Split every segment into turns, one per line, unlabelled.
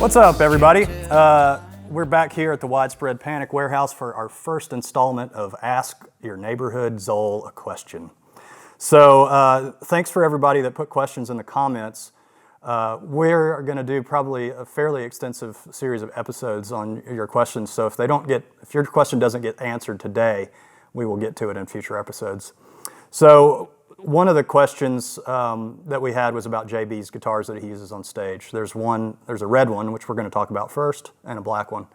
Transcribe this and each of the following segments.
What's up, everybody? We're back here at the Widespread Panic Warehouse for our first installment of Ask Your Neighborhood ZOEL A Question. So thanks for everybody that put questions in the comments. We're going to do probably a fairly extensive series of episodes on your questions. So if your question doesn't get answered today, we will get to it in future episodes. So one of the questions that we had was about JB's guitars that he uses on stage. There's a red one, which we're going to talk about first, and a black one.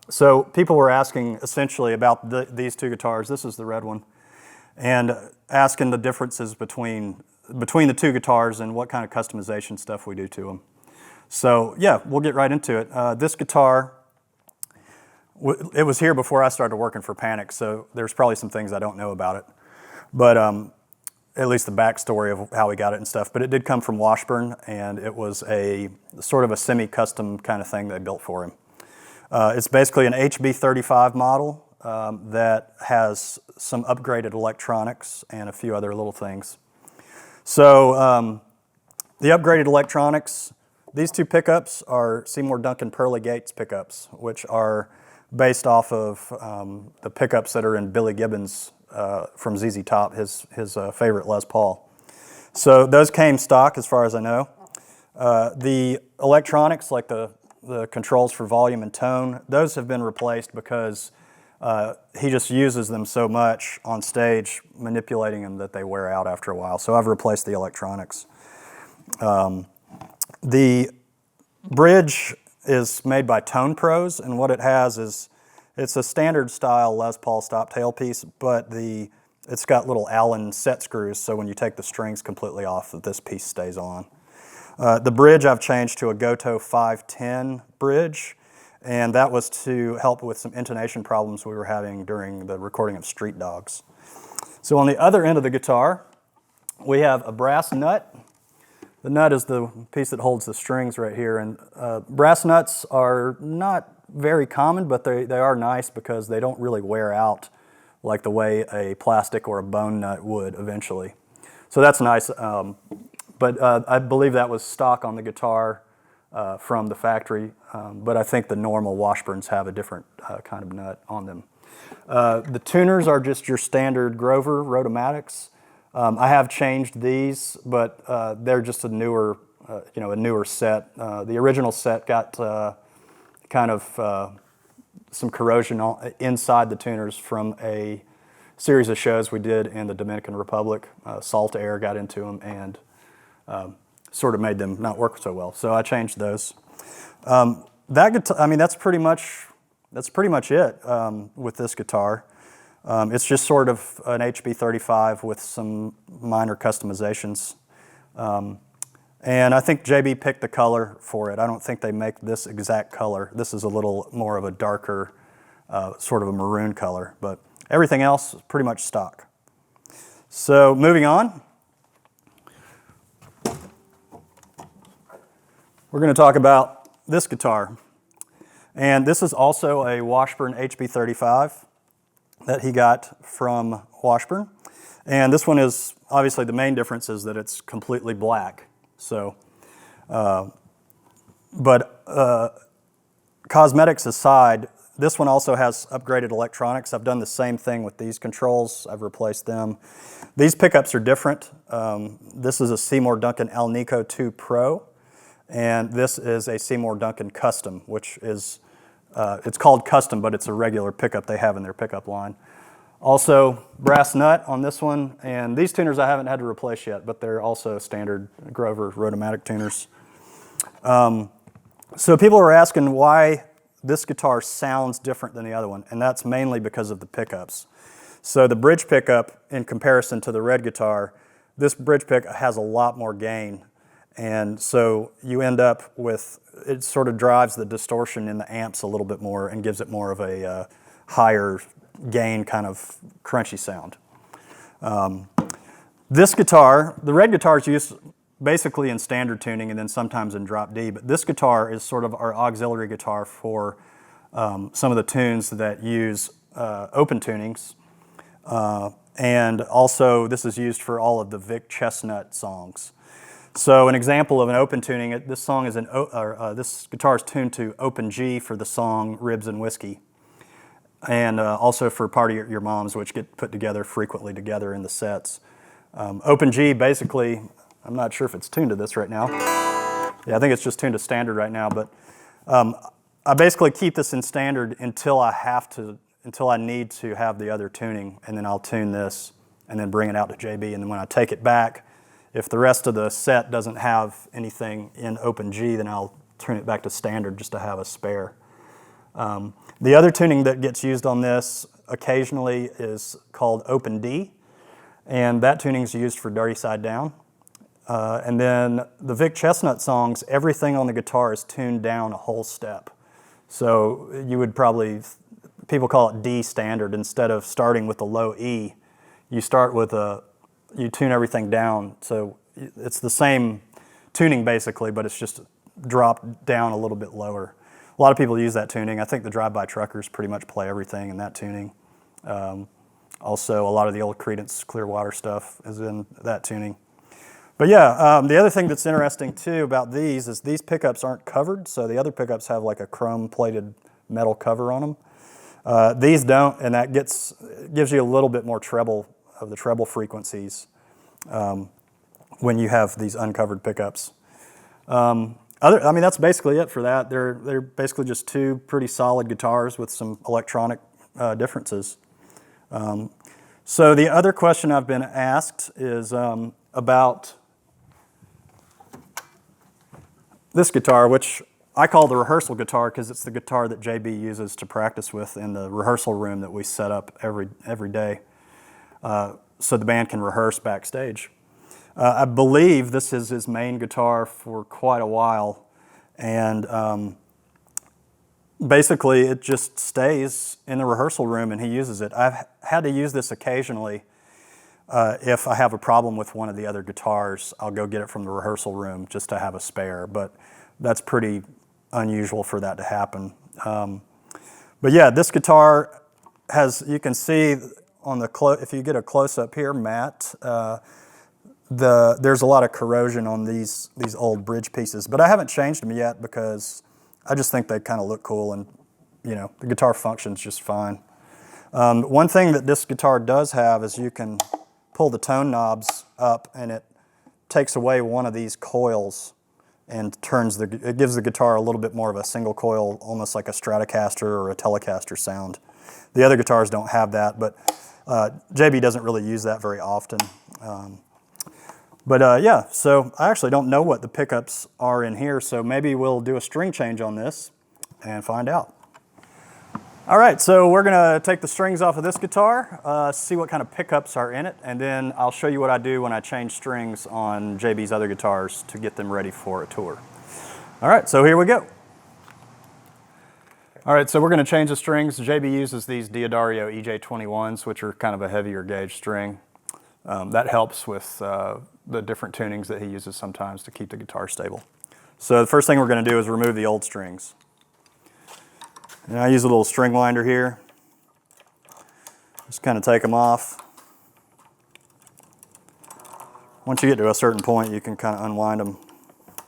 So people were asking essentially about these two guitars. This is the red one, and asking the differences between the two guitars and what kind of customization stuff we do to them. So yeah, we'll get right into it. This guitar, it was here before I started working for Panic, so there's probably some things I don't know about it. But at least the backstory of how we got it and stuff. But it did come from Washburn, and it was a sort of a semi-custom kind of thing they built for him. It's basically an HB35 model that has some upgraded electronics and a few other little things. So the upgraded electronics, these two pickups are Seymour Duncan Pearly Gates pickups, which are based off of the pickups that are in Billy Gibbons' from ZZ Top, his favorite Les Paul. So those came stock as far as I know. The electronics, like the controls for volume and tone, those have been replaced because he just uses them so much on stage, manipulating them, that they wear out after a while. So I've replaced the electronics. The bridge is made by Tonepros, and what it has is it's a standard style Les Paul stop tailpiece, but it's got little Allen set screws, so when you take the strings completely off, this piece stays on. The bridge I've changed to a Gotoh 510 bridge, and that was to help with some intonation problems we were having during the recording of Street Dogs. So on the other end of the guitar, we have a brass nut. The nut is the piece that holds the strings right here, and brass nuts are not very common, but they are nice because they don't really wear out like the way a plastic or a bone nut would eventually. So that's nice, but I believe that was stock on the guitar from the factory, but I think the normal Washburns have a different kind of nut on them. The tuners are just your standard Grover Rotomatics. I have changed these, but they're just a newer set. The original set got kind of some corrosion inside the tuners from a series of shows we did in the Dominican Republic. Salt air got into them and sort of made them not work so well. So I changed those. That's pretty much it with this guitar. It's just sort of an HB35 with some minor customizations. And I think JB picked the color for it. I don't think they make this exact color. This is a little more of a darker, sort of a maroon color, but everything else is pretty much stock. So moving on, we're going to talk about this guitar. And this is also a Washburn HB35 that he got from Washburn. And this one is, obviously the main difference is that it's completely black. So, cosmetics aside, this one also has upgraded electronics. I've done the same thing with these controls. I've replaced them. These pickups are different. This is a Seymour Duncan Alnico 2 Pro, and this is a Seymour Duncan Custom, which is, it's called Custom, but it's a regular pickup they have in their pickup line. Also, brass nut on this one, and these tuners I haven't had to replace yet, but they're also standard Grover Rotomatic tuners. So people are asking why this guitar sounds different than the other one, and that's mainly because of the pickups. So the bridge pickup, in comparison to the red guitar, this bridge pick has a lot more gain, and so you end up with, it sort of drives the distortion in the amps a little bit more and gives it more of a higher gain kind of crunchy sound. This guitar, the red guitar is used basically in standard tuning and then sometimes in drop D, but this guitar is sort of our auxiliary guitar for some of the tunes that use open tunings. And also this is used for all of the Vic Chestnut songs. So an example of an open tuning, this song is this guitar is tuned to open G for the song Ribs and Whiskey, and also for Party at Your Mom's, which get put together frequently together in the sets. Open G, basically, I'm not sure if it's tuned to this right now. Yeah, I think it's just tuned to standard right now, but I basically keep this in standard until I need to have the other tuning, and then I'll tune this and then bring it out to JB, and then when I take it back, if the rest of the set doesn't have anything in open G, then I'll turn it back to standard just to have a spare. The other tuning that gets used on this occasionally is called open D, and that tuning is used for Dirty Side Down. And then the Vic Chestnut songs, everything on the guitar is tuned down a whole step. So you would probably, people call it D standard. Instead of starting with a low E, you start with you tune everything down. So it's the same tuning basically, but it's just dropped down a little bit lower. A lot of people use that tuning. I think the drive-by truckers pretty much play everything in that tuning. Also, a lot of the old Creedence Clearwater stuff is in that tuning. But yeah, the other thing that's interesting too about these is these pickups aren't covered, so the other pickups have like a chrome-plated metal cover on them. These don't, and that gives you a little bit more treble of the treble frequencies when you have these uncovered pickups. I mean, that's basically it for that. They're basically just two pretty solid guitars with some electronic differences. So the other question I've been asked is about this guitar, which I call the rehearsal guitar because it's the guitar that JB uses to practice with in the rehearsal room that we set up every day so the band can rehearse backstage. I believe this is his main guitar for quite a while, and basically it just stays in the rehearsal room and he uses it. I've had to use this occasionally. If I have a problem with one of the other guitars, I'll go get it from the rehearsal room just to have a spare, but that's pretty unusual for that to happen. But yeah, this guitar has, you can see on the, if you get a close-up here, Matt, there's a lot of corrosion on these old bridge pieces, but I haven't changed them yet because I just think they kind of look cool, and you know, the guitar functions just fine. One thing that this guitar does have is you can pull the tone knobs up and it takes away one of these coils and it gives the guitar a little bit more of a single coil, almost like a Stratocaster or a Telecaster sound. The other guitars don't have that, but JB doesn't really use that very often. Yeah, so I actually don't know what the pickups are in here, so maybe we'll do a string change on this and find out. All right, so we're gonna take the strings off of this guitar, see what kind of pickups are in it, and then I'll show you what I do when I change strings on JB's other guitars to get them ready for a tour. All right, so here we go. All right, so we're gonna change the strings. JB uses these Diodario EJ21s, which are kind of a heavier gauge string. That helps with the different tunings that he uses sometimes to keep the guitar stable. So the first thing we're gonna do is remove the old strings. And I use a little string winder here. Just kind of take them off. Once you get to a certain point, you can kind of unwind them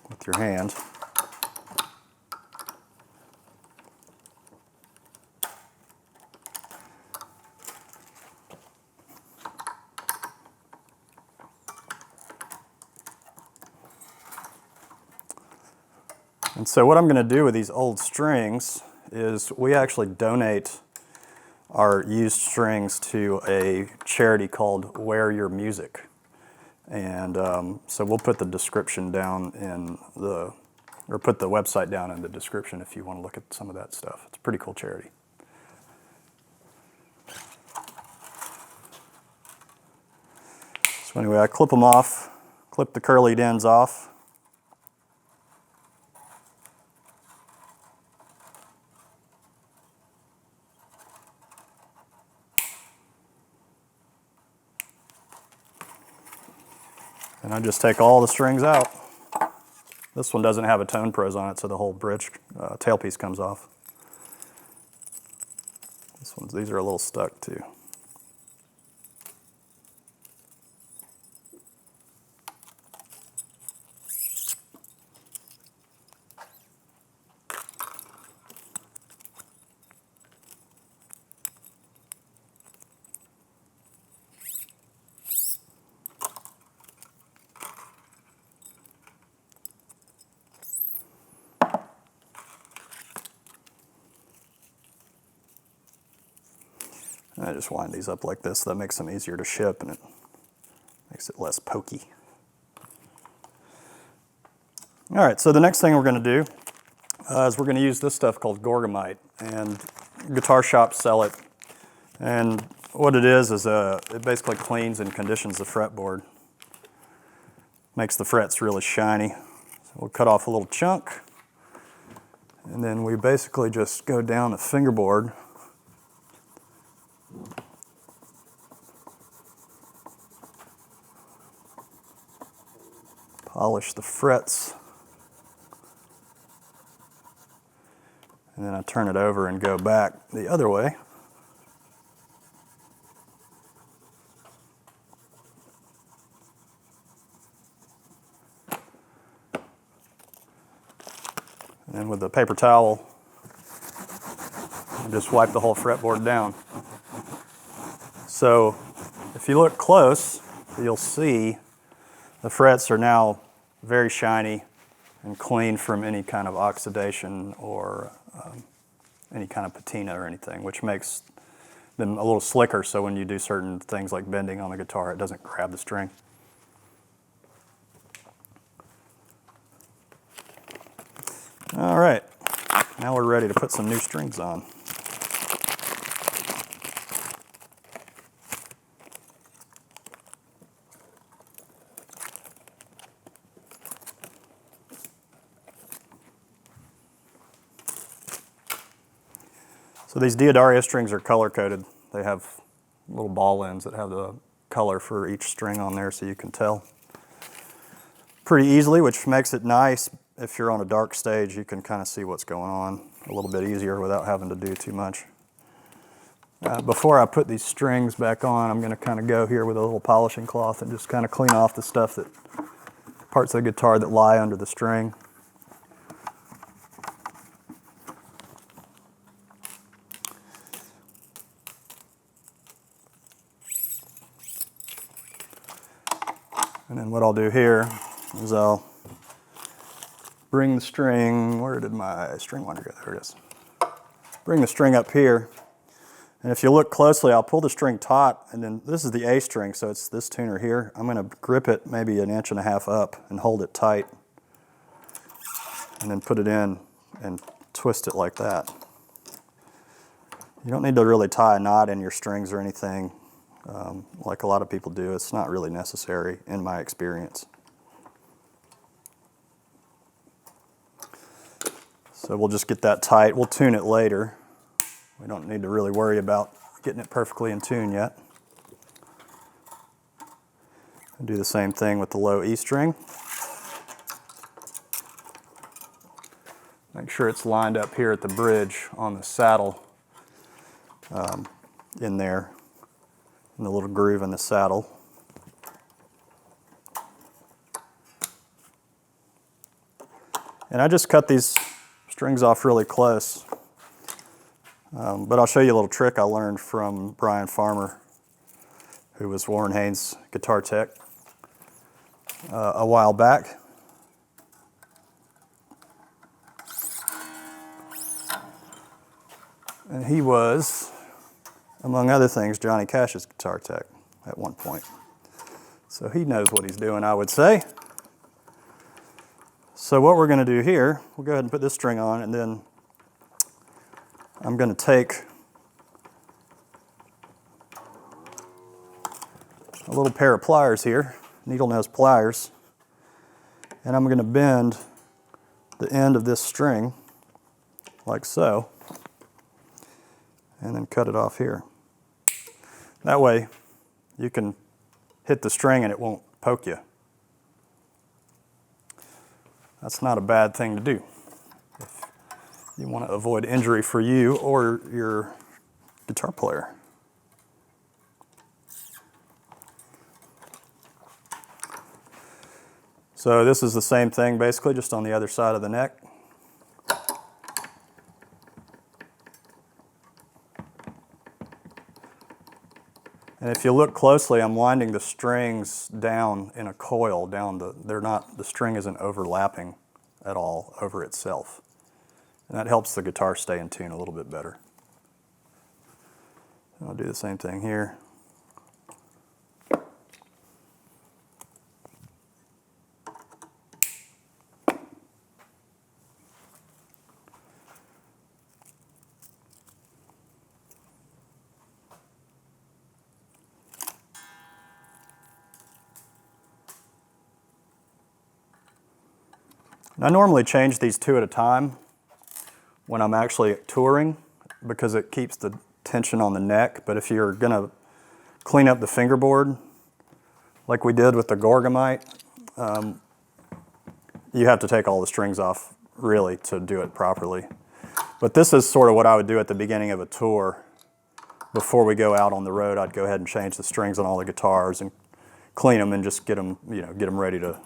with your hand. And so what I'm going to do with these old strings is we actually donate our used strings to a charity called Wear Your Music. And so we'll put the description down in or put the website down in the description if you want to look at some of that stuff. It's a pretty cool charity. So anyway, I clip them off, clip the curlied ends off. And I just take all the strings out. This one doesn't have a Tonepros on it, so the whole bridge tailpiece comes off. These are a little stuck too. And I just wind these up like this. That makes them easier to ship and it makes it less pokey. All right, so the next thing we're going to do is we're going to use this stuff called Gorgomyte, and guitar shops sell it. And what it is it basically cleans and conditions the fretboard. Makes the frets really shiny. So we'll cut off a little chunk, and then we basically just go down the fingerboard. Polish the frets. And then I turn it over and go back the other way. And then with the paper towel, I just wipe the whole fretboard down. So if you look close, you'll see the frets are now very shiny and clean from any kind of oxidation or any kind of patina or anything, which makes them a little slicker, so when you do certain things like bending on the guitar, it doesn't grab the string. All right, now we're ready to put some new strings on. So these Diodario strings are color-coded. They have little ball ends that have the color for each string on there, so you can tell pretty easily, which makes it nice. If you're on a dark stage, you can kind of see what's going on a little bit easier without having to do too much. Before I put these strings back on, I'm going to kind of go here with a little polishing cloth and just kind of clean off the stuff parts of the guitar that lie under the string. And then what I'll do here is I'll bring the string, where did my string winder go? There it is. Bring the string up here, and if you look closely, I'll pull the string taut, and then this is the A string, so it's this tuner here. I'm gonna grip it maybe 1.5 inches up and hold it tight, and then put it in and twist it like that. You don't need to really tie a knot in your strings or anything like a lot of people do. It's not really necessary in my experience. So we'll just get that tight. We'll tune it later. We don't need to really worry about getting it perfectly in tune yet. I'll do the same thing with the low E string. Make sure it's lined up here at the bridge on the saddle in there, in the little groove in the saddle. And I just cut these strings off really close. But I'll show you a little trick I learned from Brian Farmer, who was Warren Haynes' guitar tech a while back. And he was, among other things, Johnny Cash's guitar tech at one point. So he knows what he's doing, I would say. So what we're going to do here, we'll go ahead and put this string on, and then I'm going to take a little pair of pliers here, needle nose pliers, and I'm going to bend the end of this string like so, and then cut it off here. That way you can hit the string and it won't poke you. That's not a bad thing to do if you want to avoid injury for you or your guitar player. So this is the same thing basically, just on the other side of the neck. And if you look closely, I'm winding the strings down in a coil down the string isn't overlapping at all over itself. And that helps the guitar stay in tune a little bit better. I'll do the same thing here. I normally change these 2 at a time when I'm actually touring because it keeps the tension on the neck, but if you're going to clean up the fingerboard like we did with the Gorgomyte, you have to take all the strings off really to do it properly. But this is sort of what I would do at the beginning of a tour. Before we go out on the road, I'd go ahead and change the strings on all the guitars and clean them and just get them, get them ready to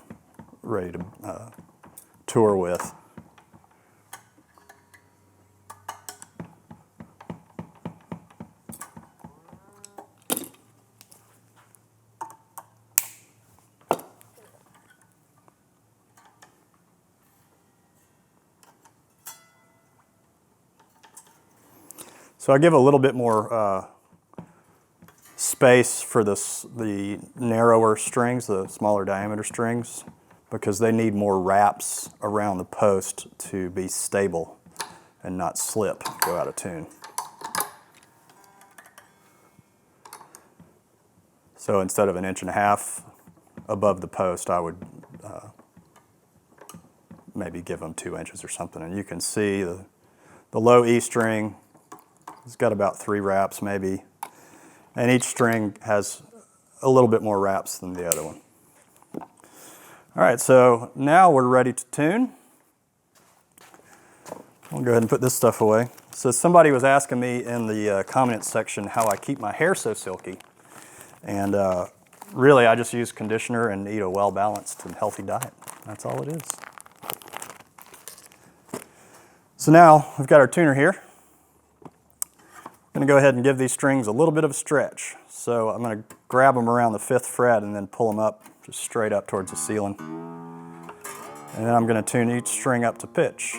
tour with. So I give a little bit more space for the narrower strings, the smaller diameter strings, because they need more wraps around the post to be stable and not slip, go out of tune. So instead of 1.5 inches above the post, I would maybe give them 2 inches or something. And you can see the low E string, it's got about 3 wraps maybe, and each string has a little bit more wraps than the other one. All right, so now we're ready to tune. I'll go ahead and put this stuff away. So somebody was asking me in the comments section how I keep my hair so silky. And really, I just use conditioner and eat a well-balanced and healthy diet. That's all it is. So now we've got our tuner here. I'm going to go ahead and give these strings a little bit of a stretch. So I'm going to grab them around the 5th fret and then pull them up just straight up towards the ceiling. And then I'm going to tune each string up to pitch.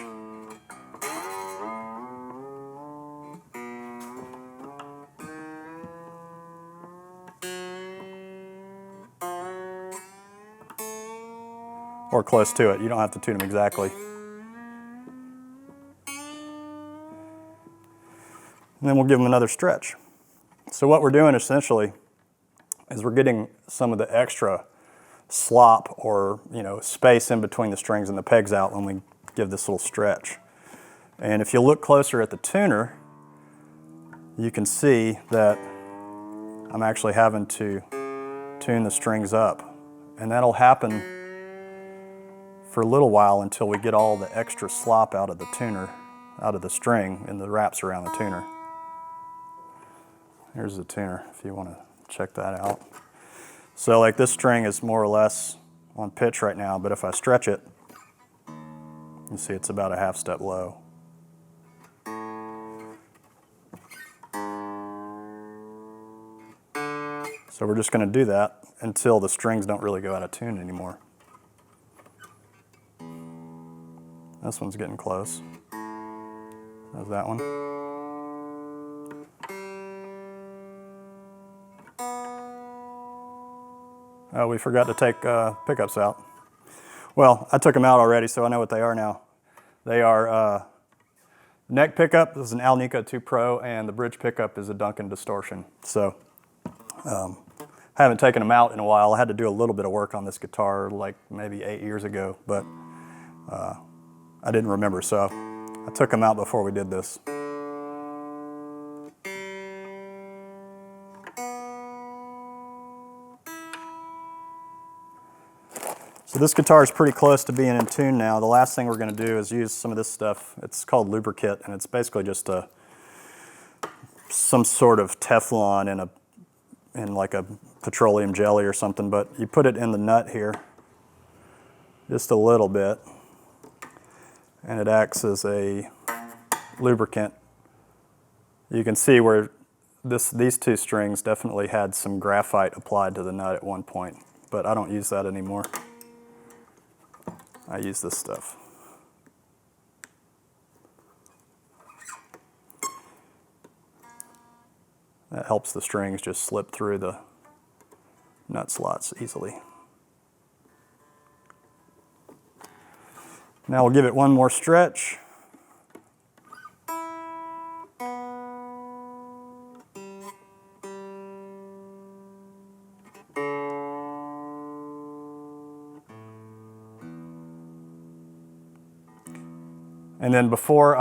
Or close to it. You don't have to tune them exactly. And then we'll give them another stretch. So what we're doing essentially is we're getting some of the extra slop or space in between the strings and the pegs out when we give this little stretch. And if you look closer at the tuner, you can see that I'm actually having to tune the strings up. And that'll happen for a little while until we get all the extra slop out of the tuner, out of the string and the wraps around the tuner. Here's the tuner if you want to check that out. So like this string is more or less on pitch right now, but if I stretch it, you see it's about a 1/2 step low. So we're just going to do that until the strings don't really go out of tune anymore. This one's getting close. There's that one. Oh, we forgot to take pickups out. Well, I took them out already, so I know what they are now. They are neck pickup is an Alnico 2 Pro, and the bridge pickup is a Duncan distortion. So I haven't taken them out in a while. I had to do a little bit of work on this guitar like maybe 8 years ago, but I didn't remember, so I took them out before we did this. So this guitar is pretty close to being in tune now. The last thing we're going to do is use some of this stuff. It's called Lubrikit, and it's basically just some sort of Teflon in like a petroleum jelly or something, but you put it in the nut here just a little bit, and it acts as a lubricant. You can see where these 2 strings definitely had some graphite applied to the nut at one point, but I don't use that anymore. I use this stuff. That helps the strings just slip through the nut slots easily. Now we'll give it one more stretch. And then before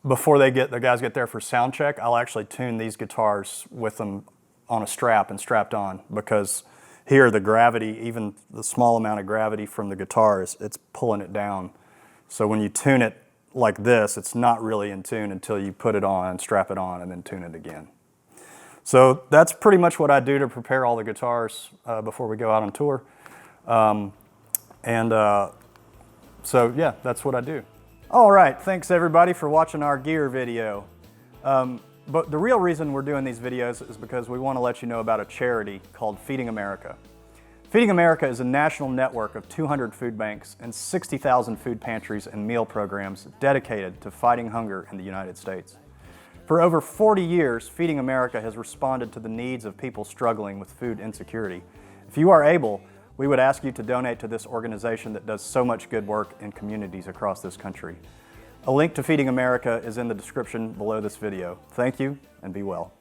the guys get there for sound check, I'll actually tune these guitars with them on a strap and strapped on, because here the gravity, even the small amount of gravity from the guitars, it's pulling it down. So when you tune it like this, it's not really in tune until you put it on, strap it on, and then tune it again. So that's pretty much what I do to prepare all the guitars before we go out on tour. So yeah, that's what I do. All right, thanks everybody for watching our gear video. But the real reason we're doing these videos is because we want to let you know about a charity called Feeding America. Feeding America is a national network of 200 food banks and 60,000 food pantries and meal programs dedicated to fighting hunger in the United States. For over 40 years, Feeding America has responded to the needs of people struggling with food insecurity. If you are able, we would ask you to donate to this organization that does so much good work in communities across this country. A link to Feeding America is in the description below this video. Thank you, and be well.